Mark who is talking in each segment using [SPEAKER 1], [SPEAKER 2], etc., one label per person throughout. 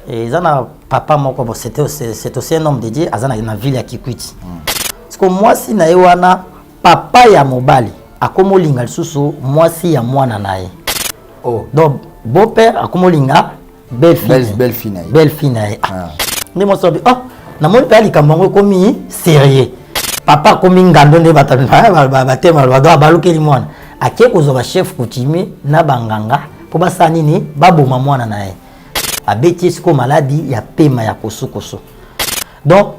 [SPEAKER 1] Et Zana papa moko bon c'est aussi un homme dédié à Zana na ville ya Kikwiti. Parce que moi si na wana papa ya mobali akomolinga lisusu moi si ya mwana nae.
[SPEAKER 2] Oh.
[SPEAKER 1] Donc beau-père akomolinga belle fille. Belle fille nae. Ni mo sobi oh na mon père likambango komi sérieux. Papa komi ngando nde batema ba balukeli mwana. Ake kozoba chef coutumier na banganga po basani ni baboma mwana nae. Abeti siko maladie ya pema ya koso. Donc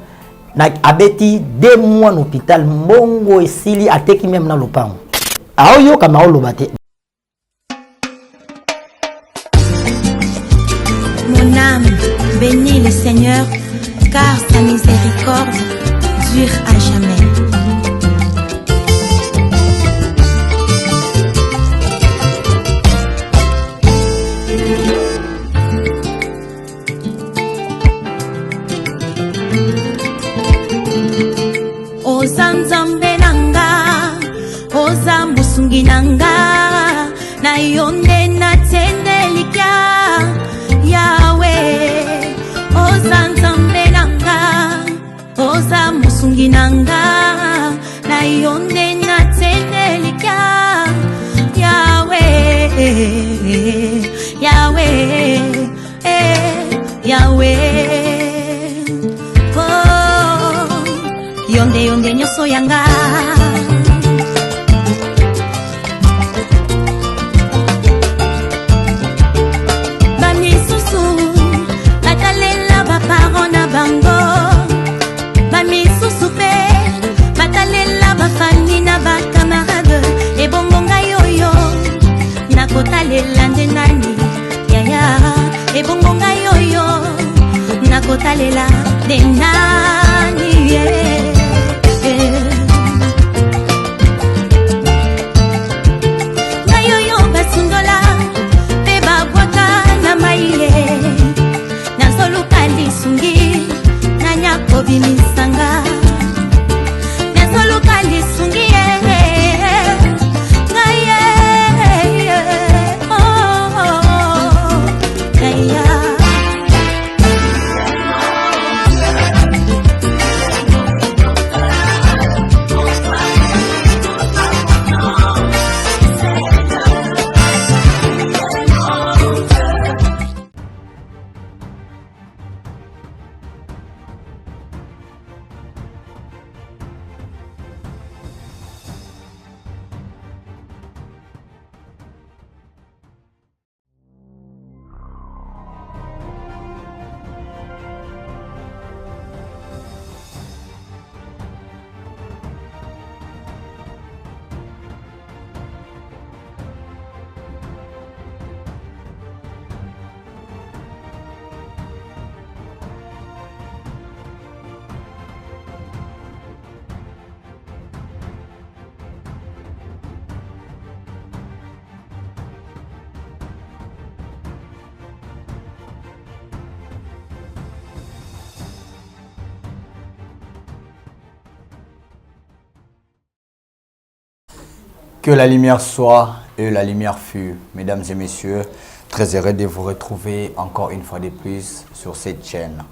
[SPEAKER 1] na abeti 2 mois en hôpital mbongo esili ateki même na lopango. Aoyo kama olobate.
[SPEAKER 3] Mon âme bénit le Seigneur car sa miséricorde dure à jamais. Nzambe nanga oza musungi nanga na yonde na tendelika Yahweh oza nzambe nanga oza musungi nanga na yonde na tendelika Yahweh Yahweh Yahweh Yonde nyoso yanga Bami susu batalela baparo na bango Bami susu pe batalela bafani na bakamarade Ebongo ngayoyo nakotalela nde nani Yaya ebongo ngayoyo nakotalela nde nani yeah. Bimisanga Nazoluka lisungi Gaye Gaya
[SPEAKER 2] Que la lumière soit et la lumière fut. Mesdames et messieurs, très heureux de vous retrouver encore une fois de plus sur cette chaîne.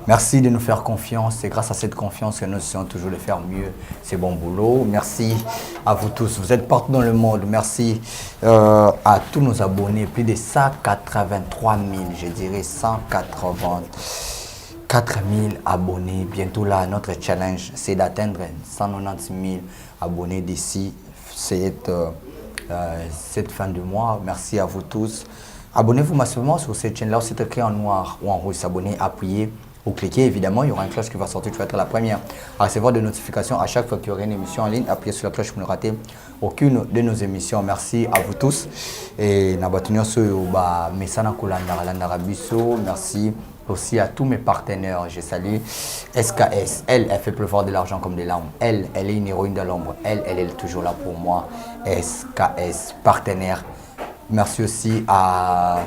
[SPEAKER 2] Merci de nous faire confiance. C'est grâce à cette confiance que nous essayons toujours de faire mieux. C'est bon boulot. Merci à vous tous. Vous êtes partout dans le monde. Merci à tous nos abonnés. Plus de 183 000, je dirais 184 000 abonnés. Bientôt là, notre challenge, c'est d'atteindre 190 000 abonnés d'ici cette fin de mois. Merci à vous tous. Abonnez-vous massivement sur cette chaîne-là. C'est écrit en noir ou en rouge. S'abonner, appuyer ou cliquer. Évidemment, il y aura une cloche qui va sortir. Tu vas être la première à recevoir des notifications à chaque fois qu'il y aura une émission en ligne. Appuyez sur la cloche pour ne rater aucune de nos émissions. Merci à vous tous. Et merci aussi à tous mes partenaires. Je salue SKS. Elle fait pleuvoir de l'argent comme des larmes. Elle est une héroïne de l'ombre. Elle est toujours là pour moi. SKS, partenaire. Merci aussi à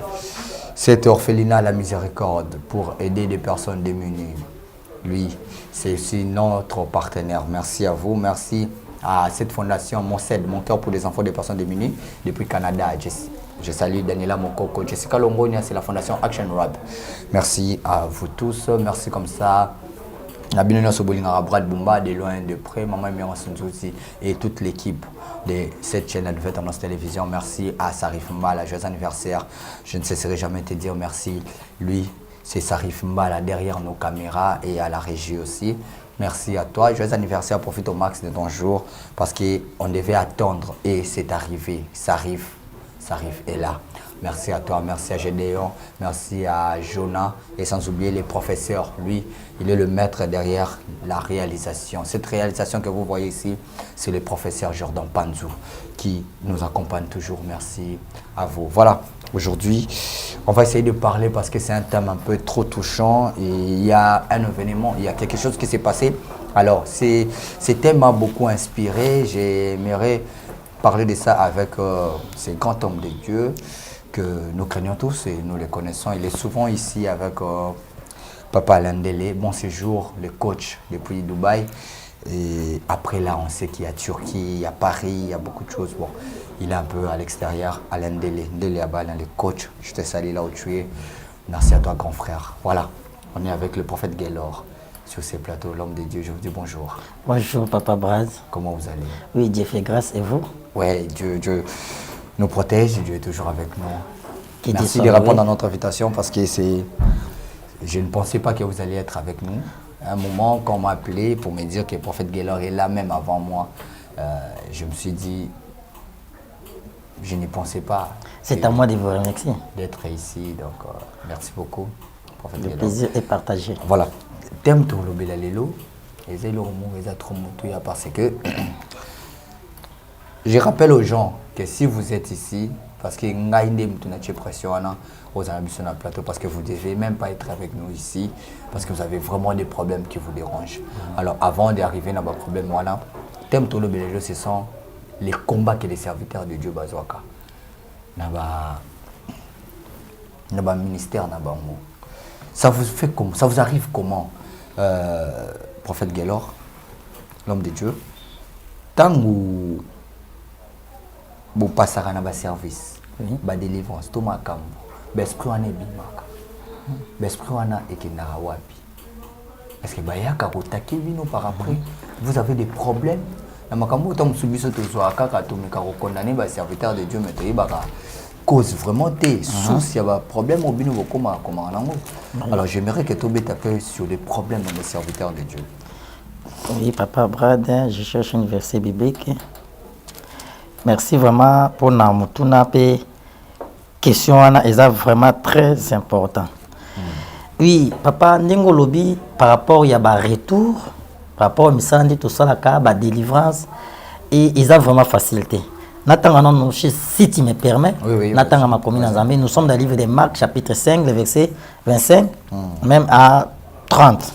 [SPEAKER 2] cet orphelinat à la miséricorde pour aider des personnes démunies. Lui, c'est aussi notre partenaire. Merci à vous. Merci à cette fondation Mon Cèdre, Mon Cœur pour les enfants des personnes démunies depuis Canada. Je salue Daniela Mokoko, Jessica Longonia, c'est la fondation Action Rap. Merci à vous tous. Merci comme ça. Nabino Sobolingara, Brad Bumba, de loin, de près, Maman Miran Sunzuzi et toute l'équipe de cette chaîne de Tendance Télévision. Merci à Sarif Mbala, joyeux anniversaire. Je ne cesserai jamais de te dire merci. Lui, c'est Sarif Mbala derrière nos caméras et à la régie aussi. Merci à toi. Joyeux anniversaire, profite au max de ton jour parce qu'on devait attendre et c'est arrivé. Sarif est là. Merci à toi, merci à Gédéon, merci à Jonah et sans oublier les professeurs. Lui, il est le maître derrière la réalisation. Cette réalisation que vous voyez ici, c'est le professeur Jordan Panzou qui nous accompagne toujours. Merci à vous. Voilà, aujourd'hui, on va essayer de parler parce que c'est un thème un peu trop touchant et il y a un événement, il y a quelque chose qui s'est passé. Alors, ce thème m'a beaucoup inspiré. J'aimerais parler de ça avec ces grands hommes de Dieu que nous craignons tous et nous les connaissons. Il est souvent ici avec Papa Alain Délé, bon séjour, le coach depuis Dubaï. Et après là, on sait qu'il y a Turquie, il y a Paris, il y a beaucoup de choses. Bon, il est un peu à l'extérieur, Alain Délé, Délé Abal, le coach. Je te salue là où tu es. Merci à toi, grand frère. Voilà, on est avec le prophète Gaylor sur ces plateaux, l'homme de Dieu. Je vous dis bonjour.
[SPEAKER 1] Bonjour, Papa Braz.
[SPEAKER 2] Comment vous allez?
[SPEAKER 1] Oui, Dieu fait grâce et vous?
[SPEAKER 2] Oui, Dieu nous protège, Dieu est toujours avec nous. Merci de
[SPEAKER 1] oui.
[SPEAKER 2] répondre à notre invitation parce que je ne pensais pas que vous alliez être avec nous. À un moment, quand on m'a appelé pour me dire que le prophète Gaylor est là même avant moi, je me suis dit, je n'y pensais pas.
[SPEAKER 1] C'est à moi de vous remercier.
[SPEAKER 2] D'être ici, donc merci beaucoup, prophète
[SPEAKER 1] Le
[SPEAKER 2] Gaylor.
[SPEAKER 1] plaisir est partagé.
[SPEAKER 2] Voilà. Thème tout le belalelo, et c'est le mot, et trop parce que je rappelle aux gens que si vous êtes ici, parce que vous avez une pression aux amis sur le plateau, parce que vous ne devez même pas être avec nous ici, parce que vous avez vraiment des problèmes qui vous dérangent. Alors avant d'arriver dans vos problèmes, voilà, thème tout le belalelo, ce sont les combats que les serviteurs de Dieu bazouaka. Dans le ministère, ça vous fait comment? Ça vous arrive comment, prophète Gaylor, l'homme de Dieu, tant que vous passez à un service, la délivrance, tout ma cambo, l'esprit en est bimaka, l'esprit en a et qui n'a pas wapi. Est-ce que par après, vous avez des problèmes? La makambo tom subiso to so akaka to me ka condamner ba serviteur de Dieu mais to ibaka cause vraiment des sources, il y a un problème au bino comment alors j'aimerais que tu t'appelles sur les problèmes des serviteurs de Dieu.
[SPEAKER 1] Oui, Papa Brad, je cherche un verset biblique. Merci vraiment pour la question, est vraiment très important. Oui, Papa Ndingo Lobi, par rapport il y a un retour, par rapport au Missandi, tout ça, la délivrance, et ils ont vraiment facilité. Si tu me permets, nous sommes dans le livre de Marc, chapitre 5, le verset 25, même à 30.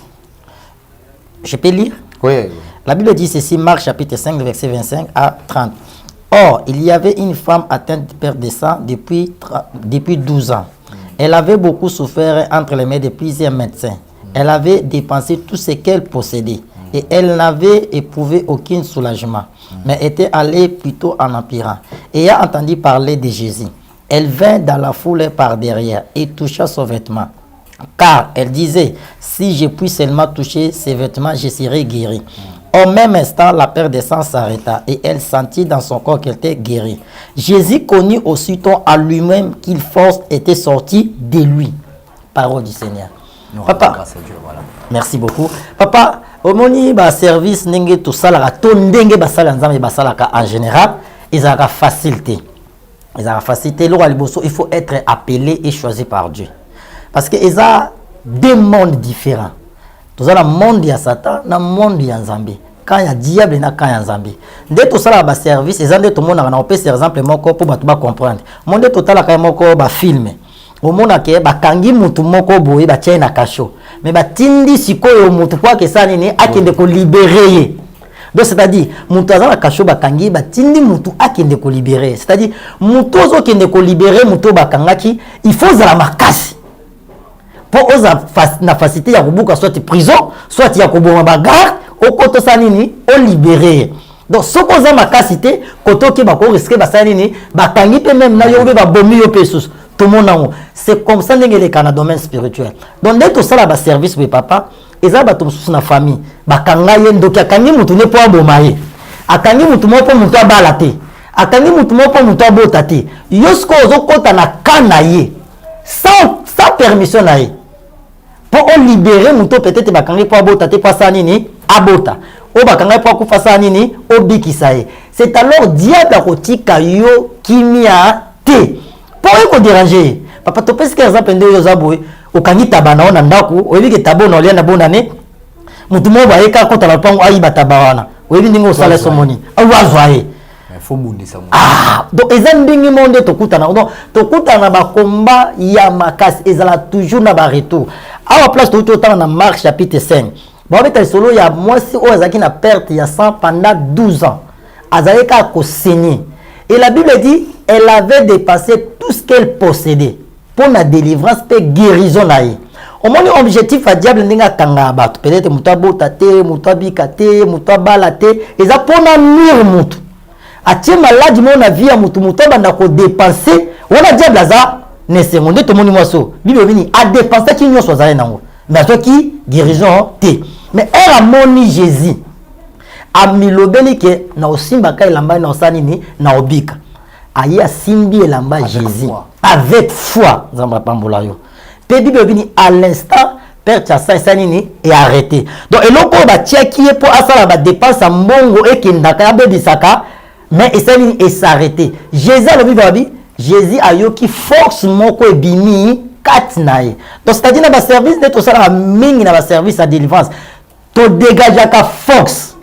[SPEAKER 1] Je peux lire?
[SPEAKER 2] Oui.
[SPEAKER 1] La Bible dit ceci, Marc, chapitre 5, le verset 25 à 30. Or, il y avait une femme atteinte de perte de sang depuis 12 ans. Elle avait beaucoup souffert entre les mains de plusieurs médecins. Elle avait dépensé tout ce qu'elle possédait. Et elle n'avait éprouvé aucun soulagement, mais était allée plutôt en empirant. Et a entendu parler de Jésus. Elle vint dans la foule par derrière et toucha son vêtement. Car elle disait, si je puis seulement toucher ses vêtements, je serai guérie. Au même instant, la perte de sang s'arrêta et elle sentit dans son corps qu'elle était guérie. Jésus connut aussitôt à lui-même qu'une force était sortie de lui. Parole du Seigneur. Papa,
[SPEAKER 2] grâce à Dieu, voilà.
[SPEAKER 1] Merci beaucoup. Papa, au moni ba service n'engé tout ça la to ndenge ba sala nzambe ba sala ka en général, ils ont la facilité. Ils ont la facilité. Il faut être appelé et choisi par Dieu. Parce que ils ont deux mondes différents. Tout ça le monde ya Satan, le monde ya Nzambe. Quand il y a diable, na quand il y a Nzambe. Dès tout ça la ba service, ils ont des tout monde na on peut par exemple moko pour ba comprendre. Monde total ka moko ba filmer. Au monde ke ba kangi mutu moko boye ba tia na kasho. Mais ba tindi sikoyo mutu kwa ke ça nini akende ko libérer. Donc c'est-à-dire mutu azala kasho ba kangi ba tindi mutu akende ko libérer. C'est-à-dire mutu zo kende ko libérer mutu ba kangaki, il faut za la makasi. Pour na facilité ya kubuka soit prison, soit ya koboma bagarre, au koto sa nini o libérer. donc ce qu'on a ma capacité koto ki ba ko risquer ba salini ba tangi pe même na yo ba bomi yo pe sous tout le monde c'est comme ça ndenge les kana domaine spirituel donc dès tout ça là ba service pour papa eza ba to sous na famille ba kanga ye ndoki akangi mutu ne po abomaye akangi mutu mo po mutu abalate akangi mutu mo po mutu abotate yosko ozokota na kana ye sans permission na ye pour libérer mutu peut-être bakangi po abotate po sa nini abota o bakanga po kufa sa nini obikisa ye c'est alors diable akotika yo kimia te pour ko déranger papa to pesi ka exemple ndio yozaboy okangi tabana ona ndaku oyebi ke tabona oliana bonane mutu mo ba yeka ko tala pango ayi batabawana oyebi ndingo sala somoni awazwaye
[SPEAKER 2] faut bundisa mo
[SPEAKER 1] donc eza ndingi monde tokutana donc tokutana ba combat ya makasi ezala toujours na ba retour à la place tout autant dans Marc chapitre 5 bon beta solo ya mwasi o azaki na perte ya sang pendant 12 ans azaleka ko saigner et la Bible dit elle avait dépassé tout ce qu'elle possédait pour la délivrance et guérison naïe. Au moins objectif à diable n'inga kanga bato peut-être mutabo tate mutabi kate mutabala te et ça pour na mur mutu atie malade mon vie à mutu mutaba na ko dépenser on a diable za ne seconde to moni moso Bible vini a dépenser qui nyonso za nango mais toi qui guérison te mais elle a moni Jésus a milobeli ke na osimba kai lamba na osani ni na obika ayi asimbi elamba Jésus avec foi zamba pambola yo pe Bible vini à l'instant père tchasa sanini et arrêté donc eloko ba tiaki pour asala ba dépense mbongo et kindaka abedisaka mais esani et s'arrêter Jésus le Bible Jésus ayoki force moko ebimi katnaye donc c'est-à-dire na ba service de to sala mingi na ba service à délivrance to dégager ka force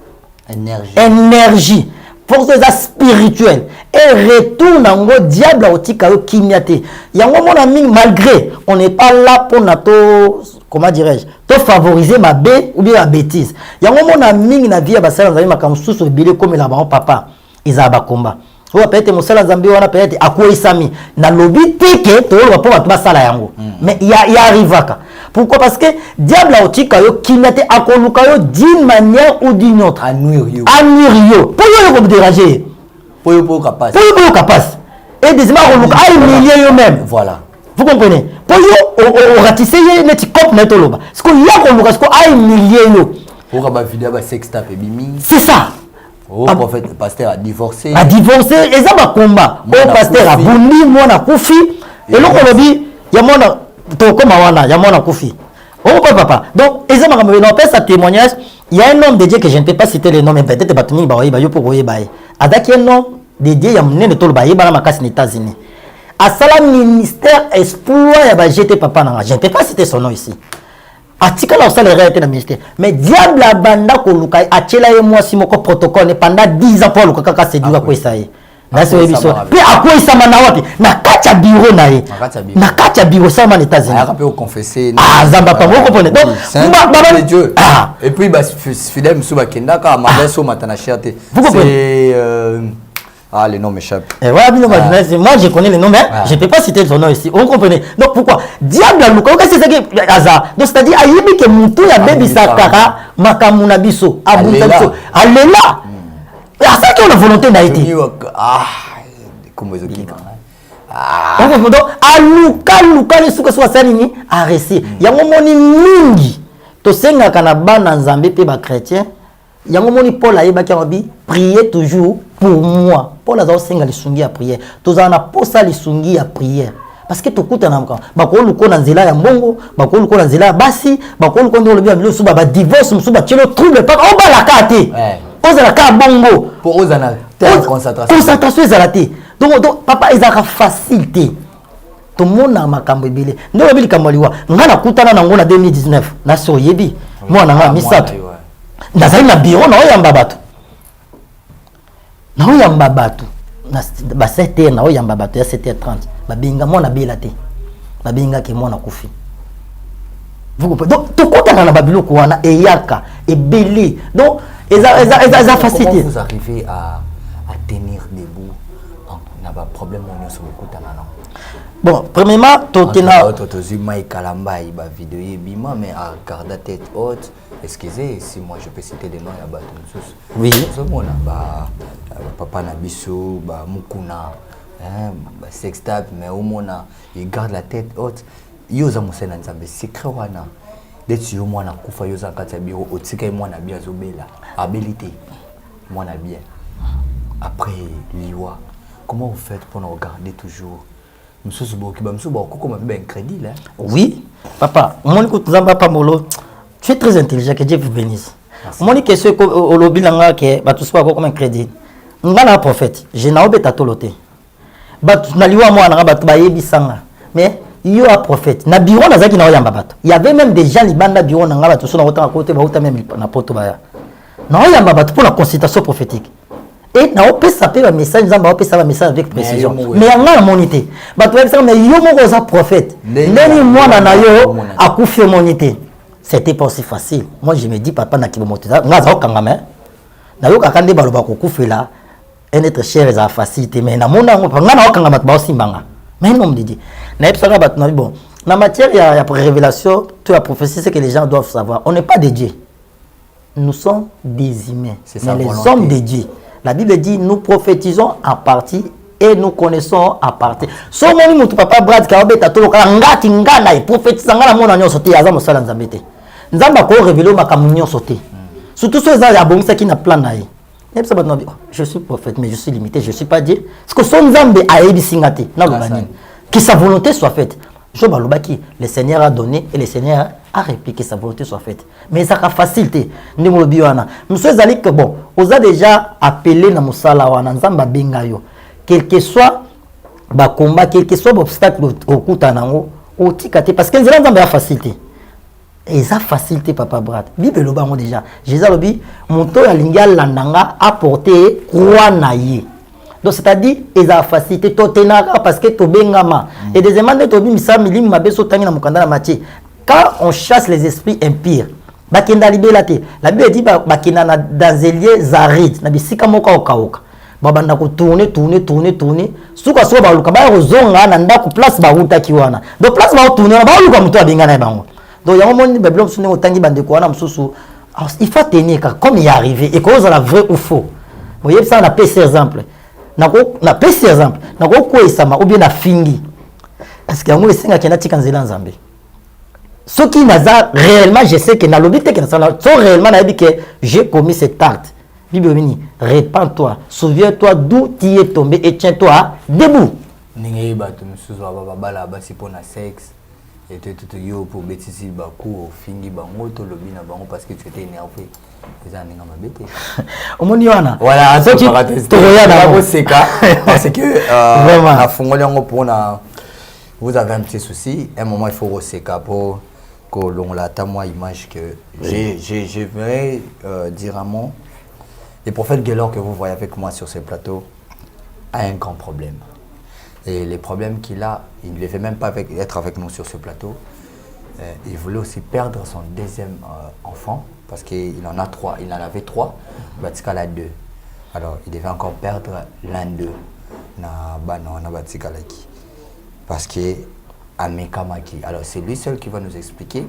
[SPEAKER 1] énergie force spirituelle et retourne en gros diable otika yo kimiate yango mona mingi malgré on n'est pas là pour na to comment dirais-je to favoriser ma bé ou bien la bêtise yango mona mingi na vie ba sala nzambe makamsusu bilé comme la ba papa izaba combat ou peut-être musala nzambe wana peut-être akoisami na lobby teke to lo pa ba sala yango mais il y arrivaka. Pourquoi? Parce que diable a otika yo kimiate akoluka yo d'une manière ou d'une autre
[SPEAKER 2] anurio
[SPEAKER 1] pour yo déranger
[SPEAKER 2] pour yo capable
[SPEAKER 1] et des images ay milliers yo même
[SPEAKER 2] voilà
[SPEAKER 1] vous comprenez pour yo ratisser net cop net loba parce que ya ko luka parce que ay milliers yo
[SPEAKER 2] pour ba vidéo ba sextape bimi
[SPEAKER 1] c'est ça
[SPEAKER 2] oh prophète pasteur a divorcé
[SPEAKER 1] et ça va combat au pasteur a bundi mona kufi et loko lobi ya mona to comme wana ya mona kufi oh papa donc et ça m'a ramené dans sa témoignage il y a un homme de Dieu que je ne peux pas citer le nom mais peut-être batuni ba yo pour voyer ba adaki un nom de Dieu ya mnene to ba yeba na makasi na États-Unis à sala ministère exploit ya ba jeter papa na je ne peux pas citer son nom ici atika la sala réalité na ministère mais diable abanda ko lukai achela ye mwasi moko protocole pendant 10 ans pour luka kaka séduire ko isaye na se biso pe akoisa mana wapi na kacha bureau na ye na kacha bureau ça man États-Unis
[SPEAKER 2] a rappelé au confesser
[SPEAKER 1] zamba pas vous comprenez donc
[SPEAKER 2] baba Dieu et puis bah fidèle musuba kendaka mabeso matana chiate c'est le nom m'échappe.
[SPEAKER 1] Et voilà, moi je connais le nom, mais je ne peux pas citer son nom ici. Vous comprenez? Donc pourquoi? Diable a c'est ça qui est hasard. Donc c'est-à-dire, Ayibi que Moutou ya baby sakara, Makamuna biso, Abundabiso. Alléla. Et à ça qu'on a volonté d'Haïti.
[SPEAKER 2] Comment ils ont dit?
[SPEAKER 1] Donc, Aluka, les soukas soit salini, arrêté. Yango moni mingi. To senga kanaba na Nzambe pe ba chrétien. Yango moni Paul ayeba ki abi prier toujours pour moi. Paul a senga lisungi à prière. Tozana na posa lisungi à prière. Parce que tokuta na mka. Bakolo luko na nzela ya mbongo, bakolo luko na nzela ya basi, bakolo luko ndo lobi amilo suba ba divorce musuba tchelo trouble pas on ba la kate. Oza la ka bongo.
[SPEAKER 2] Pour ozana concentration.
[SPEAKER 1] Concentration ezalate. Donc papa ezaka facilité. Tout le monde a makambo ebele. Ndo lobi likamoliwa. Ngana kutana na ngona 2019 na so yebi. Moi na nga misato. Nazali na bureau na oyamba bato. Na oyamba bato. Na ba 7h na oyamba bato ya 7h30. Babinga mwana bela te. Babinga ke mwana kufi. Vous comprenez? Donc tout kotana na babiloko wana eyaka ebele. Donc eza facilité.
[SPEAKER 2] Comment vous arrivez à tenir debout? On a pas problème on sur le kotana non.
[SPEAKER 1] Bon, premièrement, Totena.
[SPEAKER 2] Vidéo bima mais à garder tête haute. Excusez si moi je peux citer des noms à battre.
[SPEAKER 1] Oui.
[SPEAKER 2] Papa Nabiso, Mukuna, Sextap, mais au mona, il garde la tête haute. Yosa Moussena Nzambe, secret wana. Dès que moi na kufa yosa kata biro, otika moi na bien zobela, habilité, moi na bien. Après liwa, comment vous faites pour nous regarder toujours? Monsieur Souboki, monsieur Boko, comme un crédit là.
[SPEAKER 1] Oui, papa, mon écoute Nzamba Pamolo, tu es très intelligent, que Dieu vous bénisse. Mon écoute ce que au lobby langa que ba tout soit comme un crédit. Ngana prophète, je n'ai pas tatoloté. Ba na liwa moi na ba ba yebisanga. Mais yo a prophète na bureau na zaki na oyamba bato. Il y avait même des gens libanda bureau na ngaba tout so na autant à côté ba autant même na poto ba. Na oyamba bato pour la consultation prophétique. Et na opesa pe ba message nzamba opesa ba message avec précision. Mais yanga na monité. Bato ça mais yo mo za prophète. Ndeni mwana na yo akufi monité. C'était pas aussi facile. Moi je me dis papa na kibomoto ngaza okangama. Na yo kakande baloba ko kufela. Un être cher est à facilité mais na mona ngana okangama ba osimbanga. Mais non me dit. Na epsaka bato na bon. Na matière il y a révélation, toute la prophétie c'est que les gens doivent savoir. On n'est pas des dieux. Nous sommes des humains. Mais les hommes de Dieu. La Bible dit nous prophétisons en partie et nous connaissons en partie. So moni mutu papa Brad ka obeta to ka ngati ngana prophétisa ngana mona nyoso te aza mosala nzambe te. Nzamba ko révéler makamu nyoso te. Surtout ceux ya bongisa ki na plan na ye. Je suis prophète mais je suis limité, je suis pas Dieu. Parce que son nzambe a ebisinga te na lobani. Que sa volonté soit faite. Je balobaki, le Seigneur a donné et le Seigneur a répliqué, sa volonté soit faite. Mais ça a facilité. Monsieur Zalik, bon, on a déjà appelé na musala wana nzamba bengayo. Quel que soit ba combat, quel que soit l'obstacle au kuta nango, au tikate parce que nzamba a facilité. Et ça facilité papa Brat. Bible lo bango déjà. Jésus lobi monto ya lingal landanga a porté croix na ye. Donc c'est-à-dire ils ont facilité totenaka parce que to bengama et deuxièmement to bi misa milim mabeso tangi na mukanda na machi quand on chasse les esprits impurs bakenda libela te la Bible dit bakenda na dans un lieu aride na bisika moka okaoka babanda ko tourner suka so ba luka ba rozonga na ndako place ba ruta kiwana donc place ba tourner ba luka muto abengana bango donc yango moni Bible msune otangi bande ko wana msusu il faut tenir comme il est arrivé et cause la vrai ou faux voyez ça on a pris exemple na pesi exemple na ko kwesama ou bien na fingi parce que yango esenga kena tika nzela nzambe ce qui naza réellement je sais que na lobité que na so réellement na bi que j'ai commis cet acte Bible mini répands-toi souviens-toi d'où tu es tombé et tiens-toi debout
[SPEAKER 2] ningi bato musuzu bala basi pona sexe et tout yo pour bêtise baku fingi bango to lobi na bango parce que tu étais énervé.
[SPEAKER 1] Voilà,
[SPEAKER 2] parce que vous avez un petit souci, à un moment il faut resséca pour que l'on l'attend moi image que je vais dire à mon le prophète Gaylor que vous voyez avec moi sur ce plateau a un grand problème et les problèmes qu'il a, il ne veut même pas être avec nous sur ce plateau. Il voulait aussi perdre son deuxième enfant parce qu'il en a 3, il en avait 3, Batika a 2. Alors il devait encore perdre l'un d'eux. Parce que Amekamaki. Alors c'est lui seul qui va nous expliquer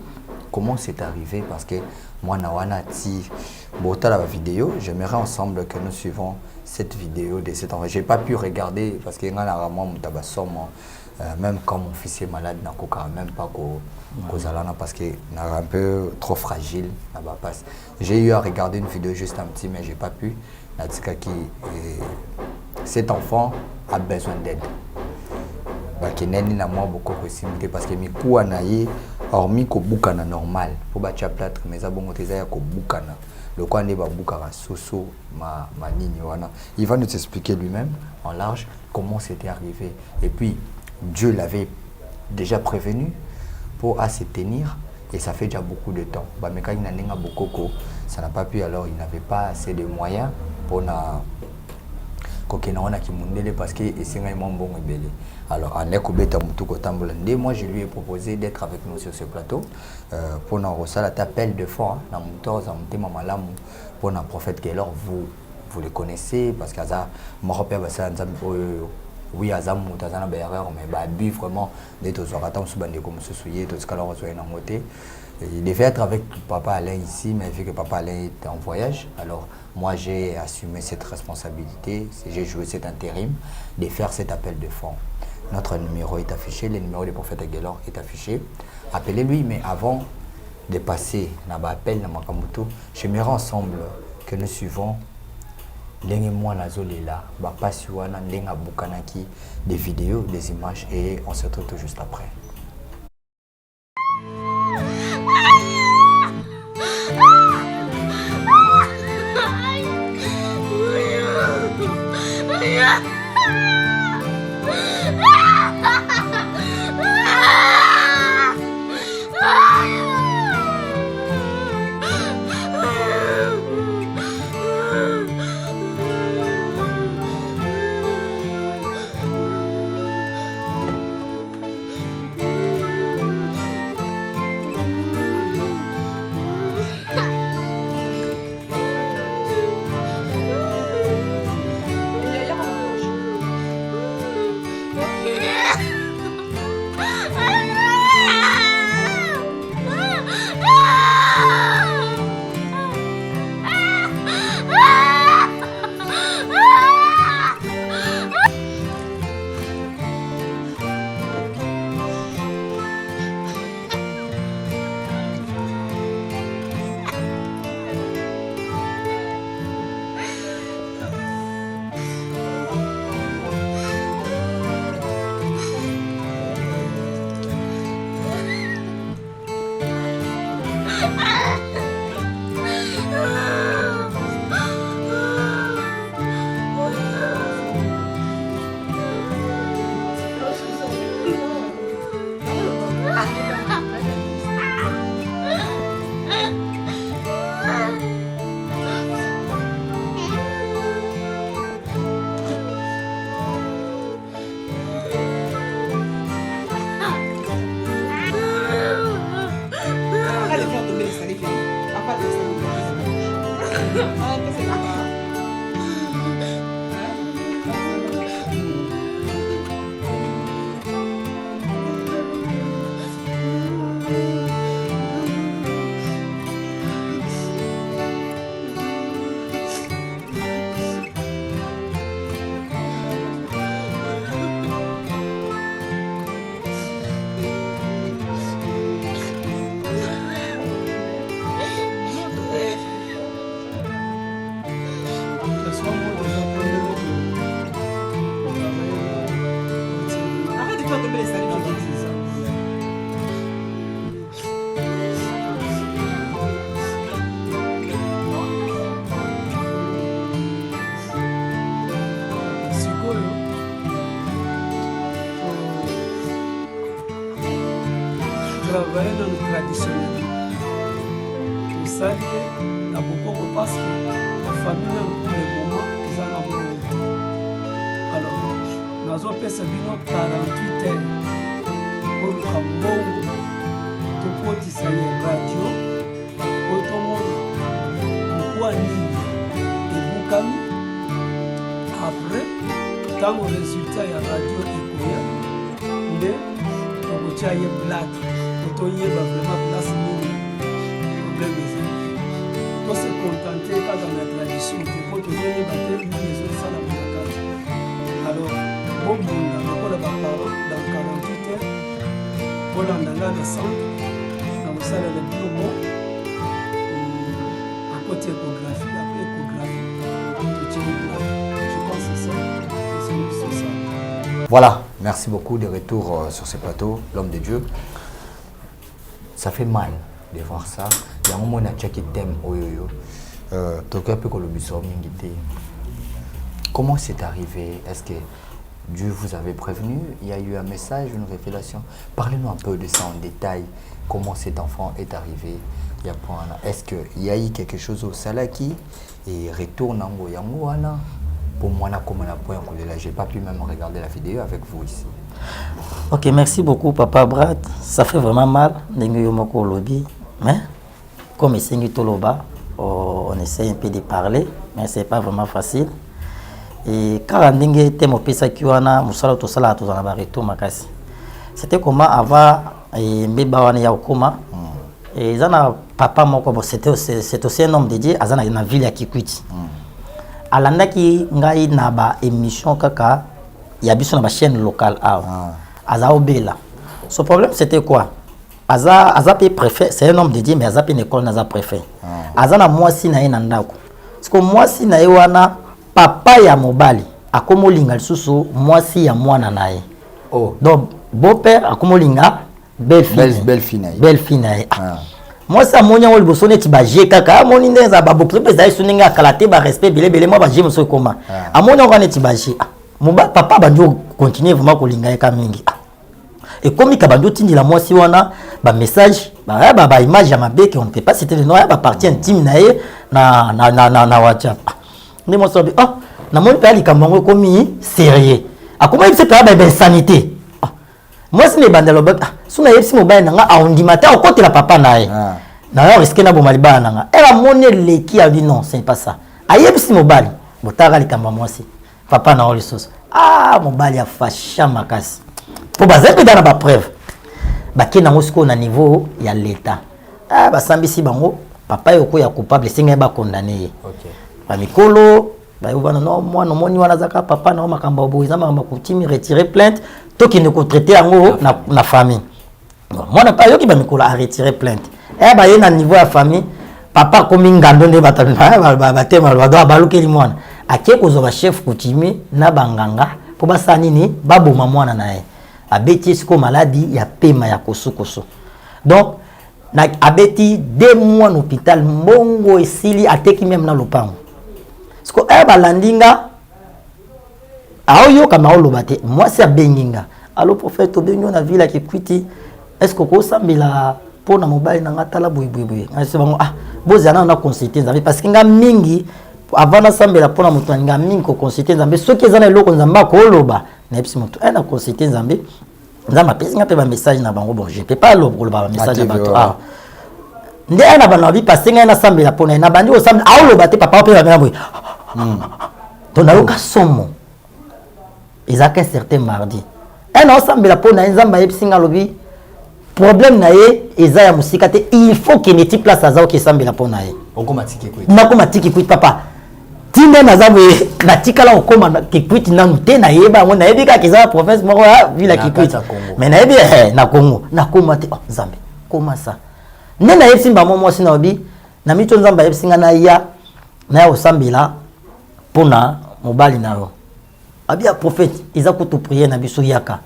[SPEAKER 2] comment c'est arrivé parce que moi Nawanati Bota la vidéo, j'aimerais ensemble que nous suivons cette vidéo de cet enfant. J'ai pas pu regarder parce que même quand mon fils est malade, même pas parce que est un peu trop fragile. J'ai eu à regarder une vidéo juste un petit, mais j'ai pas pu. Cet enfant a besoin d'aide. Parce que mes coups hormis ko bukana normal pour battre plâtre mais ça bon teza ko bukana le quoi ne ba bukara soso ma nini wana il va nous expliquer lui-même en large comment c'était arrivé et puis Dieu l'avait déjà prévenu pour à se tenir et ça fait déjà beaucoup de temps ba meka ina nenga bokoko ça n'a pas pu alors il n'avait pas assez de moyens pour na parce que bon alors moi je lui ai proposé d'être avec nous sur ce plateau pour appel de foi pour un prophète Gaylor vous le connaissez parce que oui, Azamou, Tazana Berreur, mais Babi vraiment, des Tozoratam, Soubandé comme ce souillé, tout ce qu'on a reçu en côté. Il devait être avec papa Alain ici, mais vu que papa Alain est en voyage, alors moi j'ai assumé cette responsabilité, j'ai joué cet intérim de faire cet appel de fonds. Notre numéro est affiché, le numéro du prophète Aguelor est affiché. Appelez-lui, mais avant de passer dans l'appel, dans Makamuto, j'aimerais ensemble que nous suivons Lengue moi Nazolela, Bapasiwana, Lenga Bukanaki, des vidéos, des images, et on se retrouve tout juste après.
[SPEAKER 4] Travailler dans le traditionnel. Vous savez, il y a beaucoup parce que la famille, pour le moment, ils en ont beaucoup. Alors, nous avons fait 48 heures pour le Cambon, tout pour dire radio, pour tout le monde, pour et Bukami. Après, quand le résultat est radio et mais on va dire blague. Il y a vraiment place problème. Il faut se contenter quand dans la tradition. Il faut toujours y avoir des choses à la carte. Alors, bon monde, on va parler dans 48 heures. On a dans le centre, dans le salle de bureau, à côté échographie, après échographie, je pense que c'est ça.
[SPEAKER 2] Voilà, merci beaucoup de retour sur ce plateau, l'homme de Dieu. Ça fait mal de voir ça. Il y a un moment où qui t'aime. Comment c'est arrivé? Est-ce que Dieu vous avait prévenu? Il y a eu un message, une révélation? Parlez-nous un peu de ça en détail. Comment cet enfant est arrivé? Est-ce qu'il y a eu quelque chose au Salaki et retourne en Goyangoana? Pour moi, je n'ai pas pu même regarder la vidéo avec vous ici.
[SPEAKER 1] Ok, merci beaucoup, Papa Brad. Ça fait vraiment mal, mais comme ici, on essaie un peu de parler, mais ce n'est pas vraiment facile. et car ndenge te mopesa ki wana musala to sala to na ba retour makasi. C'était comment avant et mbeba wana ya okoma et zana papa moko bon c'est aussi un homme dédié azana na ville ya Kikwiti. Alandaki ngai na ba émission kaka ya biso na ba chaîne locale aza obela. Son problème c'était quoi? Aza pe préfet, c'est un homme dédié mais aza pe école naza préfet. Azana mwasi na ye na ndako. Parce que mwasi na ye wana papa ya mobali akomolinga lisusu mwasi ya mwana na ye.
[SPEAKER 2] Oh.
[SPEAKER 1] Donc beau-père akomolinga belle fille na ye. Moi ça monia o liboso neti ba je kaka moni ndenza ba bo président suninga kalate ba respect belé moi ba je mso koma. Amonia o neti ba je. Moba papa ba ndio continuer vraiment kolinga ye ka mingi. Et comme ka bando tindi la mwasi wana ba message ba image ya mabe que on ne peut pas citer le nom ba partie intime na ye na WhatsApp. Ndi mo so bi na moni pa likambo komi sérieux. Akoma yebise pa ba insanité. Moi si me bandelo bak suna yebisi mobile nanga aondimata okotela papa nae. Na yo risque na bomali bana nanga. Era moni leki a dit non, c'est pas ça. Ayebisi mobile. Botara likambo mwasi. Papa na olisos. Mobile ya fasha makasi. Po bazepe dans ba preuve. Ba kina ngosiko na niveau ya l'état. Ba sambisi bango papa yoko ya coupable singa ba condamné. OK. Ba mikolo ba yobana non moi no moni wana zaka papa na makamba boiza makamba kutimi retirer plainte to qui ne ko traiter yango na famille. Bon, moi na pas yoki ba mikolo a retirer plainte. Ba yena niveau ya famille papa komi ngando nde batana ba tema ba do balukeli mwana. Ake ko zo ba chef kutimi na banganga po basani ni baboma mwana nae. Abeti siko maladie ya pema ya kosukoso. Donc na abeti 2 mois en hôpital mbongo esili ateki même na lopango. Siko balandinga aoyo kama olobate moi c'est benginga. Allo prophète obenyo na ville ki Kikwiti. Est-ce que ko sambila pona mobile na ngatala boy. Ngasi bango bozana na consulter nzambe parce que nga mingi avant na sambela pona mutu nga mingi ko consulter nzambe soki ezana eloko nzamba ko loba na epsi mutu na consulter nzambe nzamba pesi nga pe ba message na bango bon je peux pas loba message na bato nde na bana bi passer nga na sambela pona na bandi ko sambela loba te papa pe ba mena boy to na yoka somo ezaka un certain mardi na sambela pona nzamba epsi nga lobi problème na ye eza ya musika te il faut que neti place azao ke sambela pona ye nakomatiki kwit papa tinde nazaboye natikala okoma Kikwiti nanu te na yeba ngo na yebika kiza province moko ville Kikwiti mais na yebi na Congo nakoma te Nzambe koma ça ne na yebisi mba momo sina obi na mito Nzamba yebsinga na ya osambela pona mobali na yo abia prophète iza kutu prier na biso yaka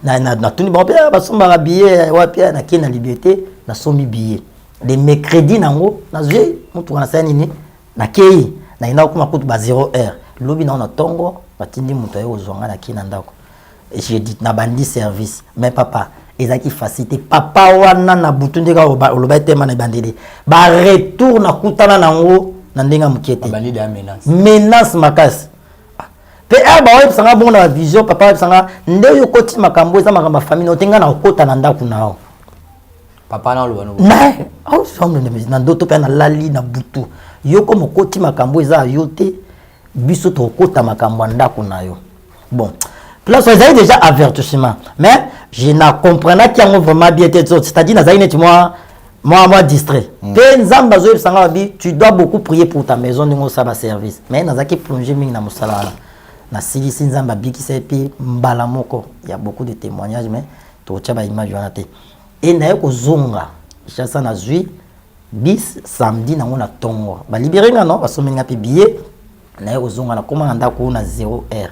[SPEAKER 1] na tuni ba pia basomba billet wapia na kina liberté na sombi billet de mercredi nango na zwe mutu na sani ni na kei na ina kuma kutu ba 0h lobi na tongo batindi mutu ayo zonga na kina ndako et j'ai dit na bandi service mais papa ezaki facilité papa wana na butunde ka oloba tema na bandede ba retour na kutana nango na ndenga mukete
[SPEAKER 2] bandi de
[SPEAKER 1] menace makasi pe ba web sanga bon na vision papa web sanga ndeyo koti makambo eza makamba famille otenga na okota na ndako nao
[SPEAKER 2] papa na lo
[SPEAKER 1] na semble na ndoto pe na lali na butu yoko mokoti makambo eza yote biso to okota makambo ndako na yo bon place ils avaient déjà avertissement mais je ne comprenais pas vraiment bien c'est-à-dire nazali net moi distrait pe nzamba zo sanga bi tu dois beaucoup prier pour ta maison ningo ça va service mais nazaki plonger mingi na musala na silisi nzamba biki sepi mbala moko il y a beaucoup de témoignages mais to tchaba image wana te et na yoko zonga chassa na zui bis samedi na ngona tongo ba libérer nga non ba somenga pe billet na yoko zonga na koma na ndako na 0h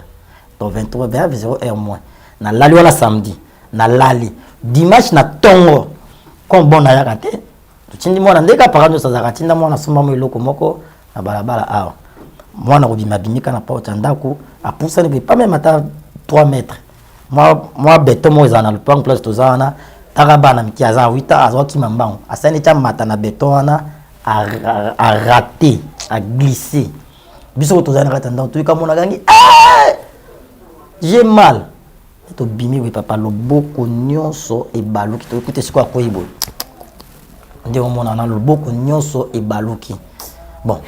[SPEAKER 1] donc 23 vers 0h moins na lali wala samedi na lali dimanche na tongo comme bon na yaka te tindi mwana ndeka parano sa zakatinda mwana soma mo eloko moko na balabala awa mwana kobima bimika na porte ndako a poussa ne pas même à 3 mètres moi béton mo ezana le plan place tozana taraba na miki aza 8 ans azo ki mambango asani cha mata na béton wana a raté a glissé biso tozana rata ndako to kamona gangi j'ai mal to bimi we papa loboko nyonso e baluki to écoutez ce quoi koyibo nde on mona na loboko nyonso e baluki bon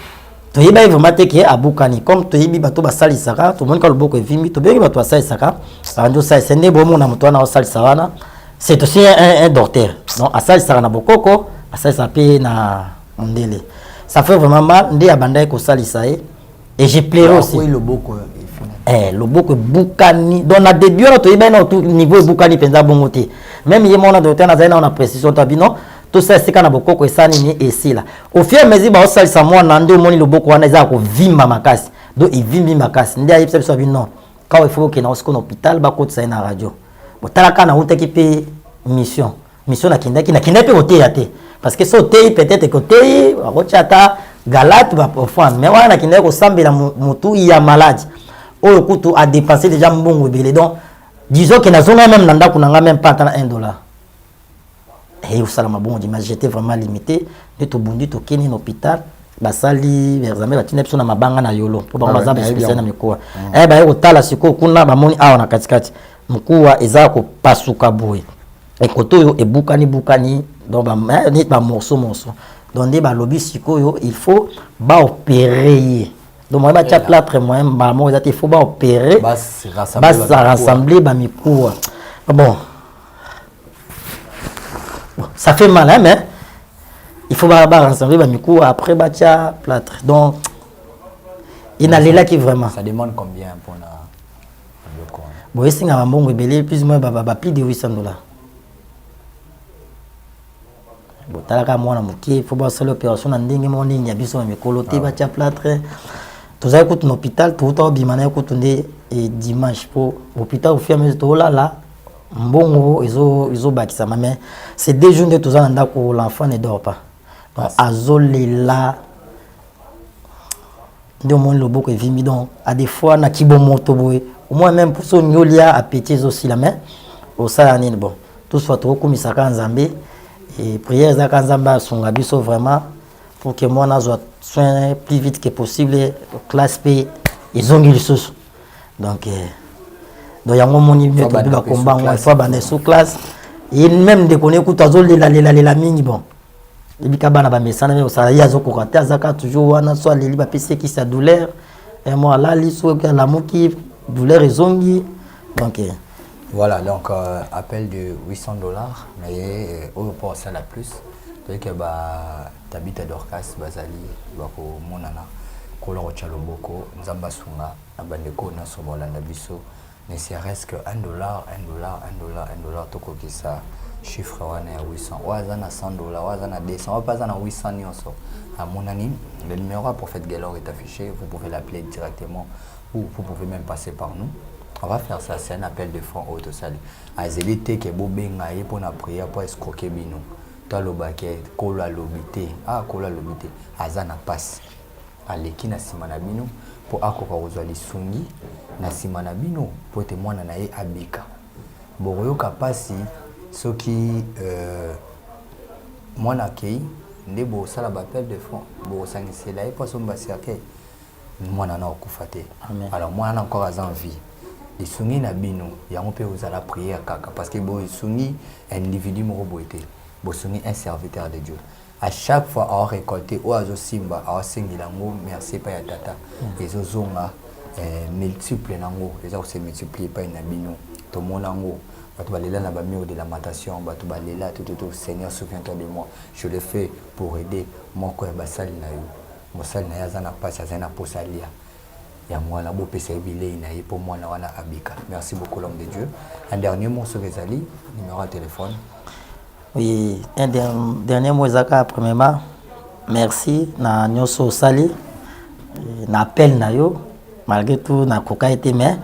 [SPEAKER 1] toyeba vraiment te ke abukani comme toyebi bato basalisaka tomoni ka loboko evimbi tobengi bato basalisaka bando salisa nde bomona moto wana osalisa wana c'est aussi un docteur donc asalisaka na bokoko asalisa mpe na mondele ça fait vraiment mal nde abandaki kosalisa ye et j'ai pleuré aussi
[SPEAKER 2] loboko
[SPEAKER 1] loboko bukani donc na début wana toyebi na niveau bukani mpenza bongo te même ye mona docteur nazali na précision tabi non tout ça c'est kana bokoko esani ni esila au fur et à mesure ba osalisa mwana nde omoni loboko wana eza ko vimba makasi donc ivimbi makasi nde ayebisa biso abi non quand il faut que na osiko na hôpital ba kotisa na radio botalaka na utaki pe mission na kindaki pe oteya te parce que so oteyi peut-être que oteyi akochata galate ba profane mais wana kindaki kosambela mutu ya malade oyo kutu a dépensé déjà mbongo ebele donc disons que nazonga même na ndako nanga même pas atana $1 et au salama bon d'image j'étais vraiment limité de to bondi to keni na hôpital basali examen batina biso na mabanga na yolo po ba mazamba spécial na mikoa ba yeko tala siko kuna ba moni awa na katikati mkuwa eza ko pasuka boye et koto yo ebukani donc ba morceau donc nde ba lobi siko yo il faut ba opérer donc moi ba tia plâtre moi ba mo il faut ba opérer bas rassembler ba mikuwa bon ça fait mal, hein, mais il faut rassembler les micros après batia plâtre. Donc, il y a là qui vraiment.
[SPEAKER 2] Ça demande combien pour la
[SPEAKER 1] bon, c'est un bon rebelle, plus ou moins plus de $800. Bon, talaka moi na muki, il faut pas faire l'opération na ndenge mon ligne ya biso na mikoloté batia plâtre. Tout ça écoute l'hôpital, tout au bimana écoute et dimanche pour l'hôpital au fur et à mesure là. Mbongo izo bakisa mais c'est 2 jours de tous en où l'enfant ne dort pas donc azolela de mon lobo que vimi donc à des fois na kibomoto boy au moins même pour son nyolia appétit aussi la main au salani bon tout soit trop comme ça quand Nzambe et prière za kanzamba songa biso vraiment pour que moi na soit soin plus vite que possible classe P ils ont eu sous donc donc yango moni mieux to ba combat on fois bande sous classe et même de connaître tout azo la mingi bon et bika bana ba mesana mais ça yazo ko kata azaka toujours wana soit les ba pc qui sa douleur et moi là liso que la moki douleur ezongi donc
[SPEAKER 2] voilà donc appel de $800 mais au pour ça la plus donc que ba tabita dorcas bazali ba ko monana ko lo chaloboko nzamba sunga na bandeko na so bolanda biso ne serait-ce que $1, tout comme ça, chiffre à 800, ou à 100$, ou à 200, ou pas à 800 nyonso. À mon ami, le numéro à Prophète Gaylor est affiché, vous pouvez l'appeler directement ou vous pouvez même passer par nous. On va faire ça, c'est un appel de fonds auto salut. À Zélité qui est beau benga et pour la prière pour escroquer bino. Toi le baquet, kola lobité, kola lobité, azana passe. Aleki na simana bino pour akoka kozwa lisungi na simana bino pour te mwana na ye abika boroyoka pasi soki mwana kei nde bosala bapel de fond bosangisela ye po sombasi ake mwana na okufa te alors mwana encore aza en vie lisungi na bino yango mpe ozala prière kaka parce que bosungi individu moko boye te bosungi un serviteur de Dieu. À chaque fois à récolter ou à simba à singilango merci pas ya tata les ozonga multiple nango les ont se multiplier pas na bino to monango batu balela na ba mur de lamentation batu balela tout Seigneur souviens-toi de moi je le fais pour aider mon ko basali na yo mosali na yazana passe azana posalia ya mwana bo pesa bilei na pour moi na wana abika. Merci beaucoup l'homme de Dieu. Un dernier mot sur Rezali, numéro de téléphone.
[SPEAKER 1] Oui, un dernier mot zaka premièrement. Merci na nyoso sali na appel na yo malgré tout na koka été mais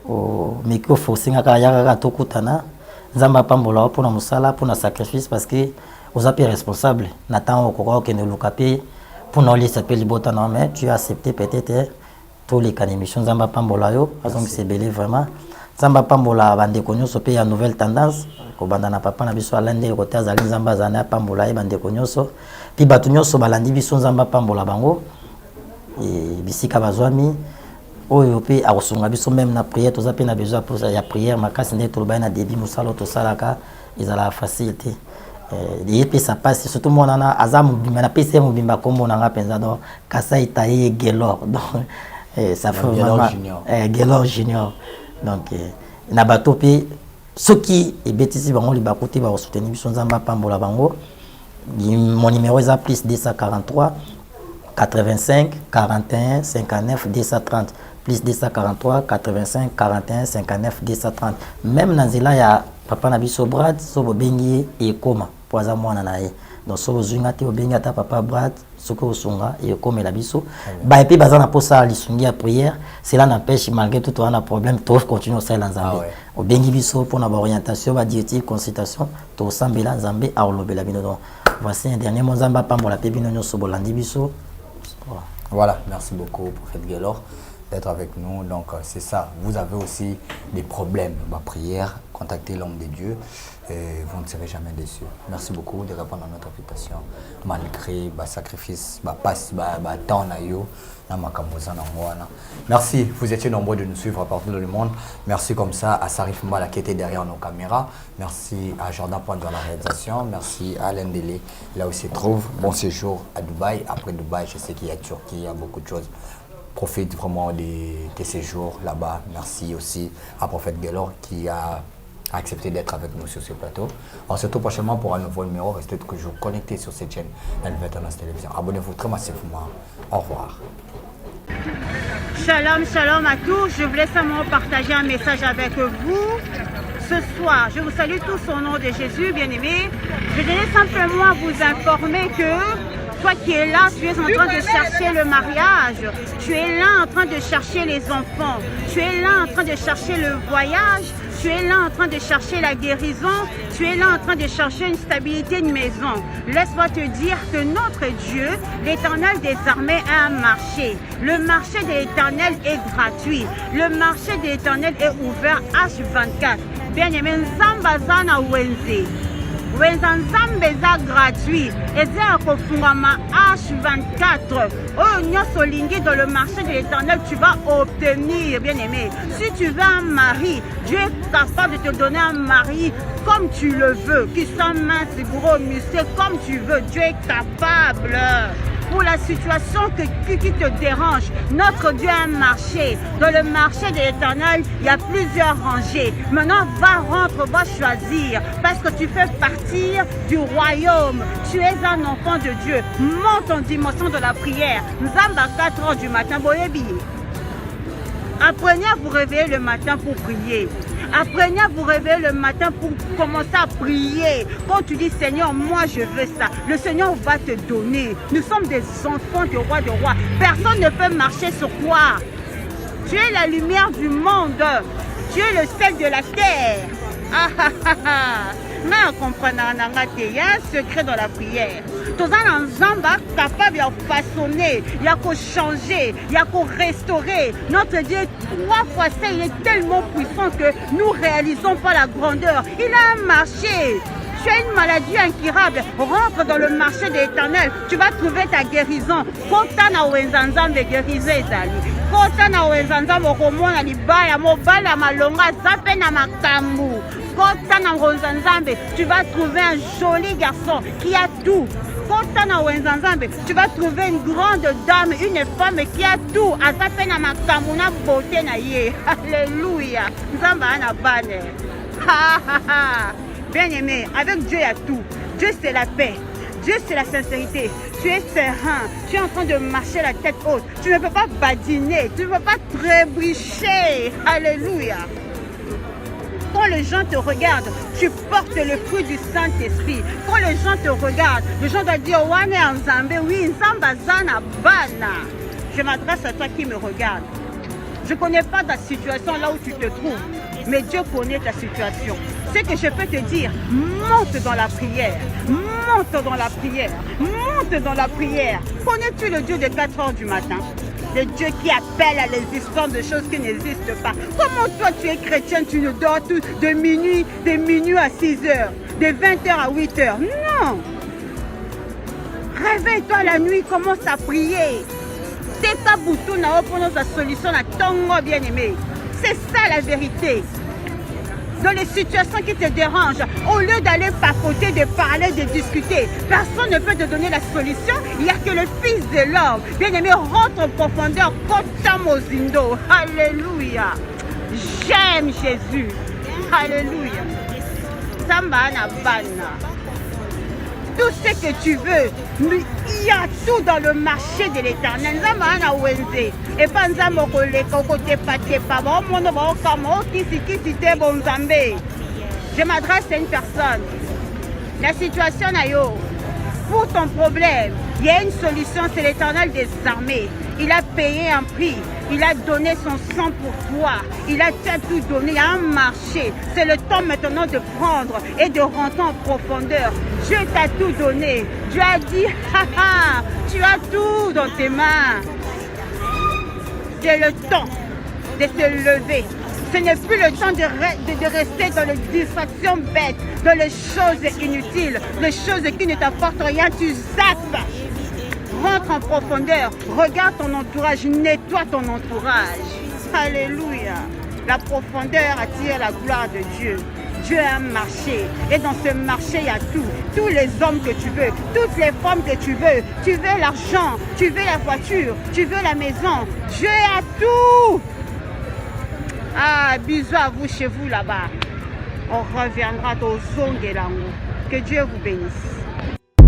[SPEAKER 1] au micro forcing aka yaka to kutana nzamba pambola pour na musala pour na sacrifice parce que aux appels responsables n'attend koka que ne lukapi pour nous les s'appelle bota non mais tu as accepté peut-être tous les émissions nzamba pambola yo donc c'est belé vraiment nzamba pambola bande konyo so pe ya nouvelle tendance ko banda na papa na biso alande ko taza nzamba zana pambola e bande konyo so pi batu nyonso balandi biso nzamba pambola bango et bisika bazwami oyo pe akosunga biso même na prière toza pe na besoin pour ya prière makasi nde to ba na débit musalo to salaka ezala facilité Et ça passe surtout mon ana azam na PC mobimba comme on a pensa donc Kasai Taye Gelor donc ça fait vraiment Gelor Junior donc na batopi ceux qui et bêtise bango li bakoté ba soutenir biso nzamba pambola bango mon numéro est plus 243 85 41 59 230 plus 243 85 41 59 230 même dans zela ya papa na biso Brad so bobengi e koma poza mwana na ye donc so zunga te obengi ata papa Brad soko osunga e koma la biso ba epi baza na posa lisungi ya prière cela n'empêche malgré tout on a problème to continue ça la nzambe obengi biso pour na ba orientation ba diététique consultation to sambela nzambe a olobela bino donc voici un dernier mot nzamba pambola pe bino nyoso bolandi biso.
[SPEAKER 2] Voilà, merci beaucoup prophète Gelor d'être avec nous. Donc c'est ça, vous avez aussi des problèmes, ma prière, contactez l'homme de Dieu et vous ne serez jamais déçus. Merci beaucoup de répondre à notre invitation malgré le sacrifice, le temps na yo. Merci, vous étiez nombreux de nous suivre partout dans le monde. Merci comme ça à Sarif Mbala qui était derrière nos caméras. Merci à Jordan Pointe dans la réalisation. Merci à Alain Délé, là où il se trouve. Bon séjour à Dubaï. Après Dubaï, je sais qu'il y a Turquie, il y a beaucoup de choses. Profite vraiment de ces jours là-bas. Merci aussi à Prophète Gelor qui a accepté d'être avec nous sur ce plateau. On se retrouve prochainement pour un nouveau numéro. Restez toujours connectés sur cette chaîne Nouvelle Tendance Télévision. Abonnez-vous très massivement. Au revoir.
[SPEAKER 5] Shalom, shalom à tous. Je voulais simplement partager un message avec vous. Ce soir, je vous salue tous au nom de Jésus, bien-aimés. Je voulais simplement vous informer que toi qui es là, tu es en train de chercher le mariage. Tu es là en train de chercher les enfants. Tu es là en train de chercher le voyage. Tu es là en train de chercher la guérison. Tu es là en train de chercher une stabilité de maison. Laisse-moi te dire que notre Dieu, l'Éternel des armées, a un marché. Le marché de l'Éternel est gratuit. Le marché de l'Éternel est ouvert H24. Bien-aimé, Nzambazana Wenze. Wenzanzambe za gratuit. Eza kofungama H24. Oh, nyosolingi dans le marché de l'Éternel, tu vas obtenir, bien-aimé. Si tu veux un mari, Dieu est capable de te donner un mari comme tu le veux, qui soit mince, gros, musclé, comme tu veux. Dieu est capable. Pour la situation qui te dérange, notre Dieu a un marché. Dans le marché de l'Éternel, il y a plusieurs rangées. Maintenant, va choisir. Parce que tu fais partir du royaume. Tu es un enfant de Dieu. Monte en dimension de la prière. Nous sommes à 4 h du matin. Apprenez à vous réveiller le matin pour prier. Apprenez à vous réveiller le matin pour commencer à prier. Quand tu dis Seigneur, moi je veux ça, le Seigneur va te donner. Nous sommes des enfants du roi de roi. Personne ne peut marcher sur toi. Tu es la lumière du monde. Tu es le sel de la terre. Mais on comprend, il y a un secret dans la prière. Tous les gens capable de façonner, il y a qu'à changer, il y a qu'à restaurer. Notre Dieu, 3 fois ça, il est tellement puissant que nous ne réalisons pas la grandeur. Il a un marché. Tu as une maladie incurable, rentre dans le marché de l'Éternel, tu vas trouver ta guérison. Kotana wenzanzam de guérison ezali. Kotana wenzanzam okomona libaya mobala malonga zape na makambu. Kotana wenzanzam, tu vas trouver un joli garçon qui a tout. Kotana wenzanzam, tu vas trouver une grande dame, une femme qui a tout. Azape na makambu na beauté na ye. Alléluia. Nzamba ana bane. Ha ha ha. Bien-aimé, avec Dieu il y a tout. Dieu c'est la paix. Dieu c'est la sincérité. Tu es serein. Tu es en train de marcher la tête haute. Tu ne peux pas badiner. Tu ne peux pas trébucher. Alléluia. Quand les gens te regardent, tu portes le fruit du Saint-Esprit. Quand les gens te regardent, les gens doivent dire Wane Nzambe, oui, Nzamba Zana Bana. Je m'adresse à toi qui me regarde. Je ne connais pas ta situation là où tu te trouves, mais Dieu connaît ta situation. Ce que je peux te dire, monte dans la prière, monte dans la prière, monte dans la prière. Connais-tu le Dieu de 4 h du matin? Le Dieu qui appelle à l'existence de choses qui n'existent pas. Comment toi tu es chrétien, tu ne dors tout de minuit à 6 h, de 20 h à 8 h? Non! Réveille-toi la nuit, commence à prier. C'est pas bouton à opposer sa solution à ton bien-aimé. C'est ça la vérité. dans les situations qui te dérangent. Au lieu d'aller papoter, de parler, de discuter, personne ne peut te donner la solution. Il n'y a que le Fils de l'homme. Bien-aimé, rentre en profondeur. Kotamozindo. Alléluia. J'aime Jésus. Alléluia. Samba na bana. Tout ce que tu veux, il y a tout dans le marché de l'Éternel. Et pas je m'adresse à une personne. La situation est pour ton problème, il y a une solution, c'est l'Éternel des armées. Il a payé un prix, il a donné son sang pour toi, il a tout donné, il y a un marché. C'est le temps maintenant de prendre et de rentrer en profondeur. Dieu t'a tout donné. Dieu a dit, haha, tu as tout dans tes mains. C'est le temps de se lever. Ce n'est plus le temps de rester dans les distractions bêtes, dans les choses inutiles, les choses qui ne t'apportent rien. Tu zappes. Rentre en profondeur. Regarde ton entourage. Nettoie ton entourage. Alléluia. La profondeur attire la gloire de Dieu. Dieu a un marché. Et dans ce marché, il y a tout. Tous les hommes que tu veux, toutes les femmes que tu veux. Tu veux l'argent, tu veux la voiture, tu veux la maison. Dieu a tout. Ah, bisous à vous chez vous là-bas. On reviendra au Zongelango. Que Dieu vous bénisse.